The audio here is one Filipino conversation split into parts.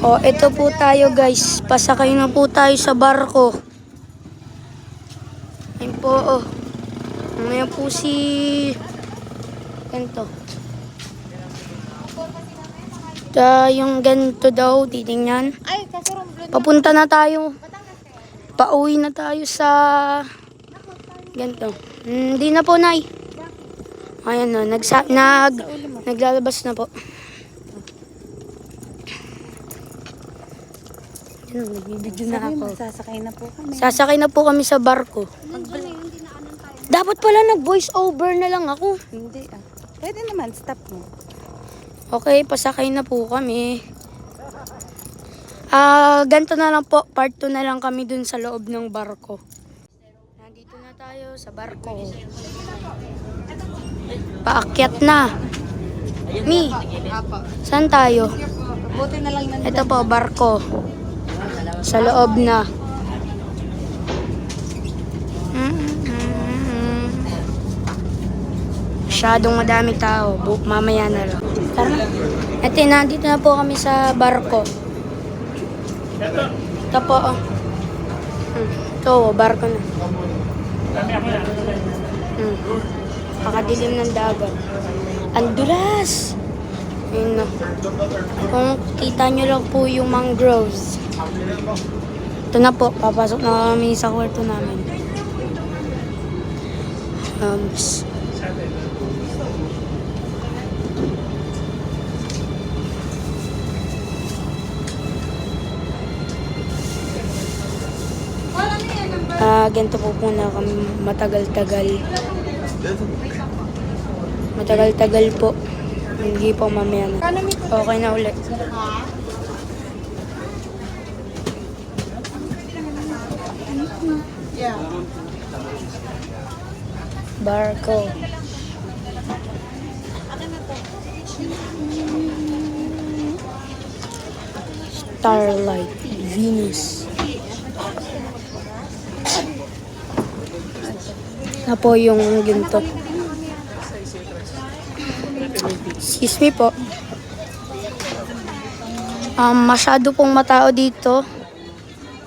O, ito po tayo guys. Pasakay na po tayo sa barko. Ayun po, oh. Ngayon po si... Ganito. Yung ganito daw, titingnan. Papunta na tayo. Pauwi na tayo sa... Ganito. Hindi na po, Nay. Ayan na, naglalabas na po. Nagbibidyo na ako. Sasakay na po kami. Sasakay na po kami sa barko. Dapat pala nag-voice over na lang ako. Hindi ah. Pwede naman, stop mo. Okay, pasakay na po kami. Ganito na lang po. Part 2 na lang kami dun sa loob ng barko. Nandito na tayo sa barko. Paakyat na. Mi, saan tayo? Buti na lang nandun. Ito po, barko. Sa loob na. Masyadong madami tao. Mamaya na lang. Tara. Ito, nandito na po kami sa barko. Ito po. Ito, barko na. Pakadilim ng dagat. Ang dulas! Ayun na. Kung kita nyo lang po yung mangroves. Ito na po. Papasok na kami sa kwarto namin. Ganito po muna kami matagal-tagal. Matagal-tagal po. Hindi po mamaya na. Okay na ulit. Barko. Starlight. Venus. Na po yung ginto. Excuse me po. Masyado pong matao dito.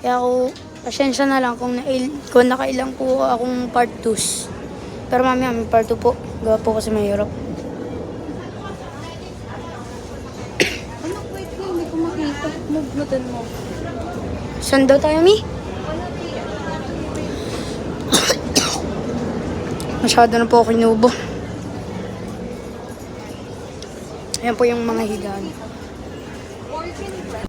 Kaya ako, pasensya na lang kung nakailang po akong part 2s. Pero mamaya may part 2 po. Gawa po kasi mahirap. Anak, wait ko. Hindi ko makita. Mugnutan mo. Saan daw tayo, Mi? Masyado na po ako inubo. Ayan po yung mga higaan.